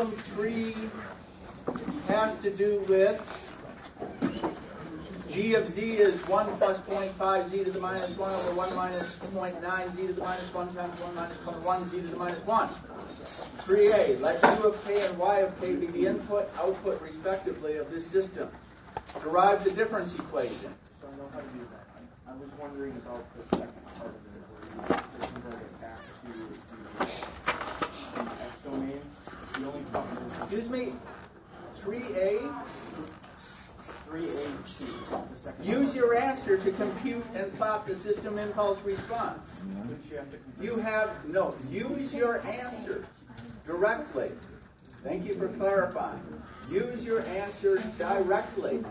Problem 3 has to do with g of z is 1 plus 0.5 z to the minus 1 over 1 minus 0.9 z to the minus 1 times 1 minus 0.1 z to the minus 1. 3a, let u of k and y of k be the input, output, respectively, of this system. Derive the difference equation. So I know how to do that. I was wondering about the second part of it, where you convert it back to the x domain. The only problem is... Excuse me? 3a? 3a2, the second Use part. your answer to compute and plot the system impulse response. Which you have to compute. You have, no, use your answer directly. Thank you for clarifying. Use your answer directly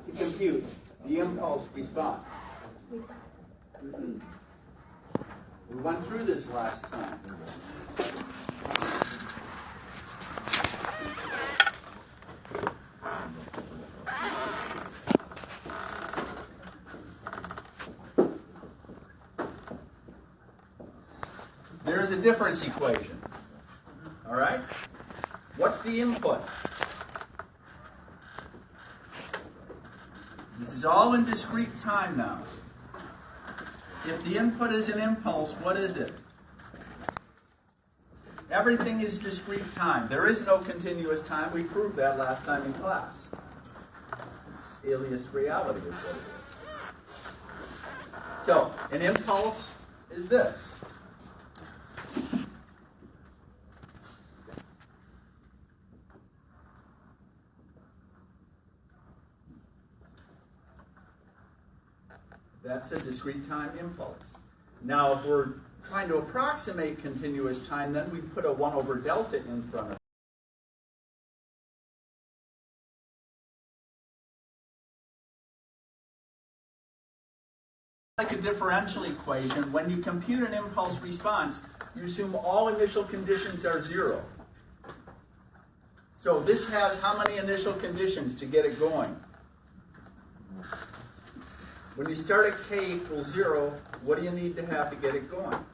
to compute the impulse response. We went through this last time. There is a difference equation. All right? What's the input? This is all in discrete time now. If the input is an impulse, what is it? Everything is discrete time. There is no continuous time. We proved that last time in class. It's alias reality is what it is. So, an impulse is this. That's a discrete time impulse. Now, if we're trying to approximate continuous time, then we put a 1 over delta in front of it. Like a differential equation, when you compute an impulse response, you assume all initial conditions are 0. So this has how many initial conditions to get it going? When you start at k equals 0, what do you need to have to get it going?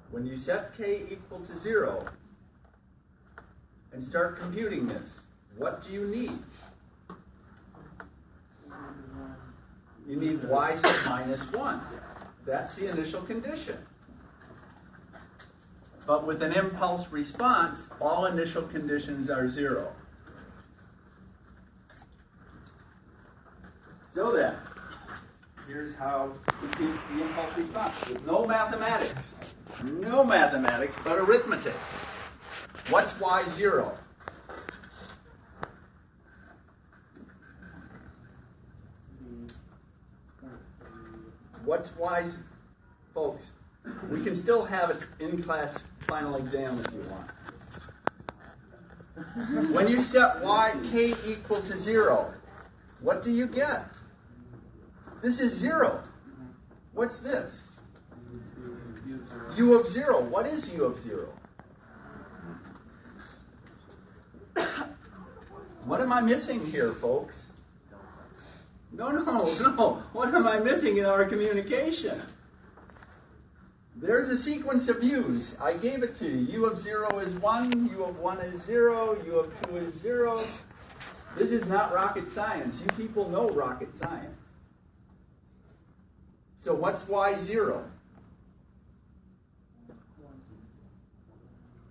When you set k equal to 0 and start computing this, what do you need? You need y sub minus 1. That's the initial condition. But with an impulse response, all initial conditions are 0. So then, here's how to compute the impulse response. With no mathematics, but arithmetic. What's y0? What's y, folks? We can still have an in-class final exam if you want. When you set k equal to 0, what do you get? This is 0. What's this? U of 0. What is u of 0? What am I missing here, folks? No. What am I missing in our communication? There's a sequence of u's. I gave it to you. U of 0 is 1, u of 1 is 0, u of 2 is 0. This is not rocket science. You people know rocket science. So what's y0?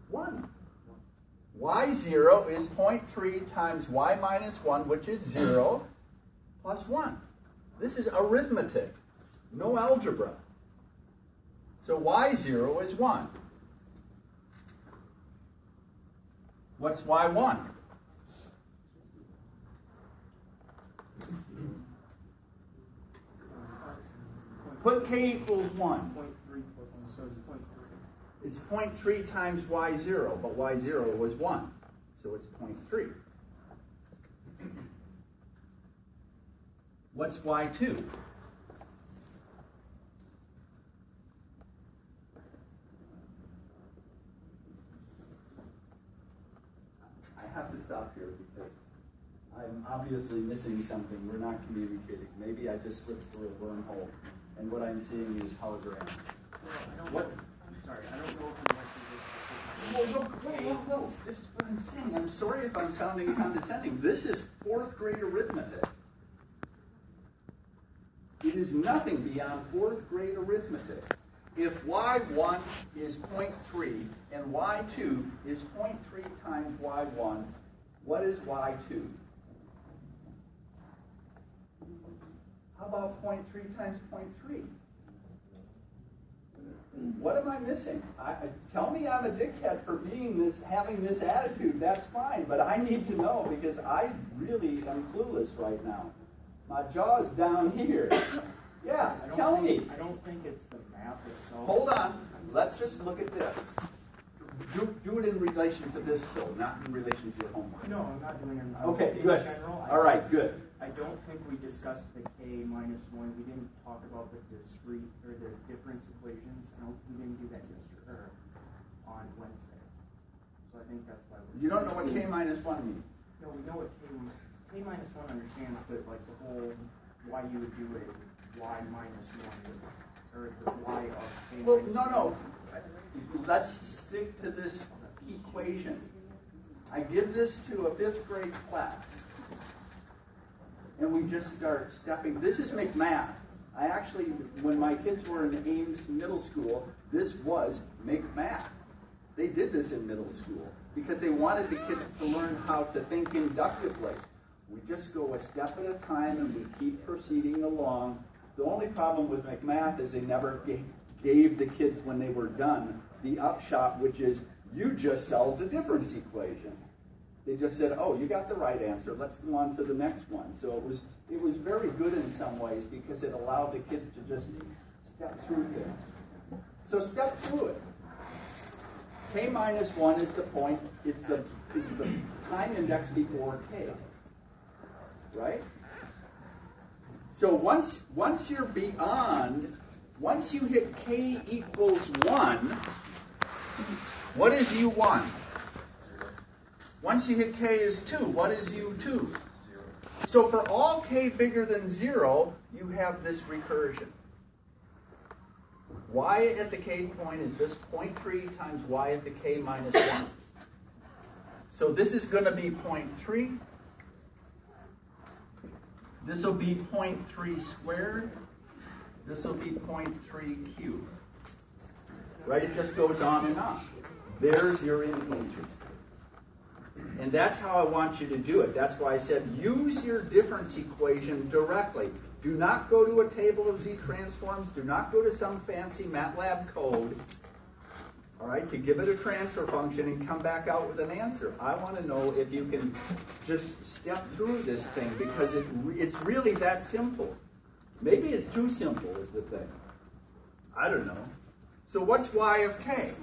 1. y0 is 0.3 times y minus 1, which is 0, plus 1. This is arithmetic, no algebra. So y0 is 1. What's y1? Put k equals 1. It's 0.3 times y0, but y0 was 1, so it's 0.3. What's y2? I have to stop here because I'm obviously missing something. We're not communicating. Maybe I just slipped through a wormhole, and what I'm seeing is hologram. What? sorry, I don't know if we went through this specifically. Whoa. This is what I'm saying. I'm sorry if I'm sounding condescending. This is 4th grade arithmetic. It is nothing beyond 4th grade arithmetic. If y1 is 0.3 and y2 is 0.3 times y1, what is y2? How about 0.3 times 0.3? What am I missing? Tell me I'm a dickhead for having this attitude. That's fine, but I need to know because I really am clueless right now. My jaw's down here. Yeah, tell me. I don't think it's the math itself. Hold on. Let's just look at this. Do it in relation to this, though, not in relation to your homework. No, I'm not doing it. Okay, in good. General, all right, good. I don't think we discussed the k minus 1. We didn't talk about the discrete or the difference equations. We didn't do that yesterday or on Wednesday. So I think that's why we're. You don't know what k minus 1 means? No, we know what k minus 1 understands, but like the whole why you would do a y minus 1 or the y of k minus 1. No. Let's stick to this equation. I give this to a 5th grade class. And we just start stepping. This is McMath. I actually, when my kids were in Ames Middle School, this was McMath. They did this in middle school because they wanted the kids to learn how to think inductively. We just go a step at a time and we keep proceeding along. The only problem with McMath is they never gave the kids, when they were done, the upshot, which is you just solved a difference equation. They just said, oh, you got the right answer. Let's go on to the next one. So it was very good in some ways because it allowed the kids to just step through things. So step through it. K minus 1 is the point. It's the time index before k. Right? So once you're beyond, once you hit k equals 1, what is u1? Once you hit k is 2, what is u2? So for all k bigger than 0, you have this recursion. Y at the k point is just 0.3 times y at the k minus 1. So this is going to be 0.3. This will be 0.3 squared. This will be 0.3 cubed. Right? It just goes on and on. There's your integer. And that's how I want you to do it. That's why I said use your difference equation directly. Do not go to a table of z transforms. Do not go to some fancy MATLAB code, all right, to give it a transfer function and come back out with an answer. I want to know if you can just step through this thing because it's really that simple. Maybe it's too simple is the thing. I don't know. So what's y of k?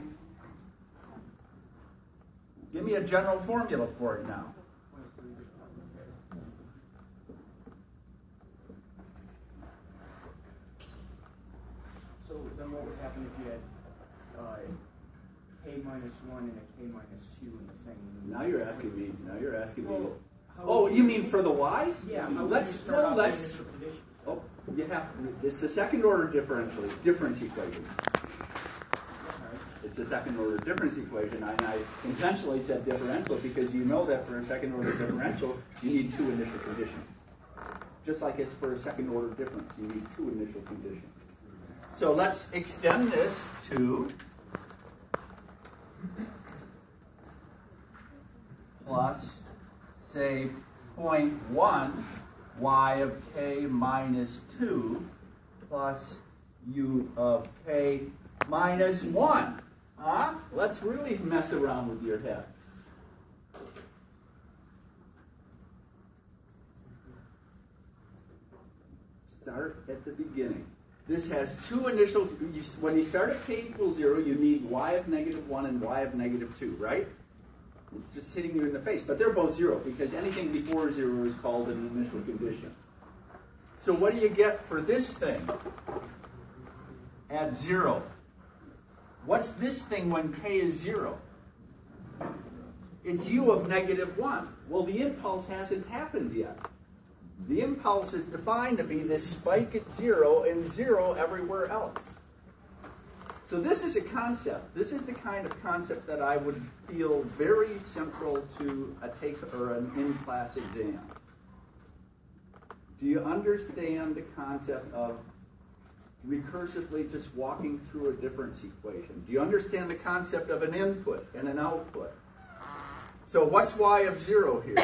Give me a general formula for it now. So then what would happen if you had k minus 1 and a k minus 2 in the same unit? Now you're asking me. Well, oh, you mean for the y's? Yeah. Let's. Oh, you have. It's a second order difference equation. It's a second order difference equation, and I intentionally said differential because you know that for a second order differential, you need 2 initial conditions. Just like it's for a second order difference, you need 2 initial conditions. So let's extend this to plus, say, 0.1 y of k minus 2 plus u of k minus 1. Huh? Let's really mess around with your head. Start at the beginning. This has 2 initial, when you start at k equals 0, you need y of negative 1 and y of negative 2, right? It's just hitting you in the face. But they're both 0 because anything before 0 is called an initial condition. So what do you get for this thing at 0? What's this thing when k is 0? It's u of negative 1. Well, the impulse hasn't happened yet. The impulse is defined to be this spike at 0 and 0 everywhere else. So this is a concept. This is the kind of concept that I would feel very central to a take or an in-class exam. Do you understand the concept of recursively just walking through a difference equation? Do you understand the concept of an input and an output? So what's y of 0 here?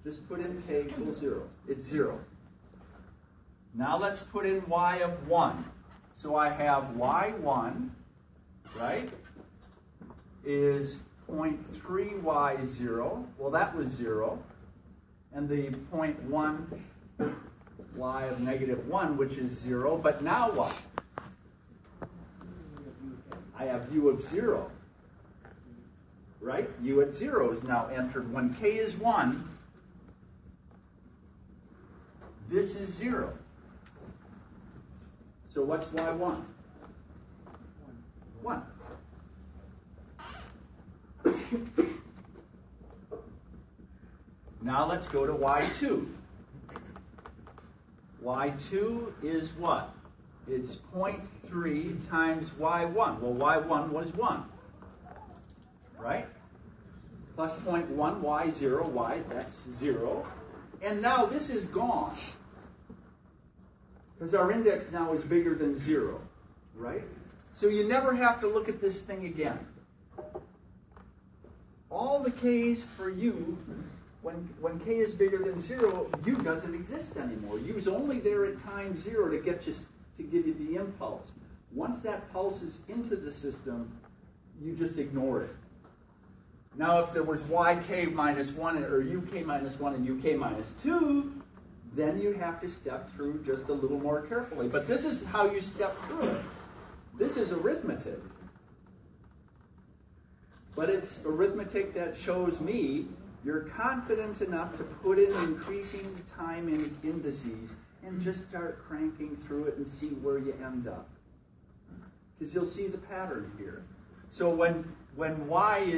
Just put in k equals 0. It's 0. Now let's put in y of 1. So I have y1, right, is 0.3y0. Well, that was 0. And the 0.1 y of -1, which is 0. But now what? I have u of 0. Right? U at 0 is now entered. When k is 1, this is 0. So what's y1? 1. Now let's go to y2. y2 is what? It's 0.3 times y1. Well, y1 was 1. Right? Plus 0.1 y0, y, that's 0. And now this is gone. Because our index now is bigger than 0. Right? So you never have to look at this thing again. All the k's for u, when k is bigger than 0, u doesn't exist anymore. U is only there at time 0 to get you, to give you the impulse. Once that pulse is into the system, you just ignore it. Now, if there was yk minus 1 or uk minus 1 and uk minus 2, then you have to step through just a little more carefully. But this is how you step through it. This is arithmetic. But it's arithmetic that shows me you're confident enough to put in increasing time indices and just start cranking through it and see where you end up. Because you'll see the pattern here. So when y is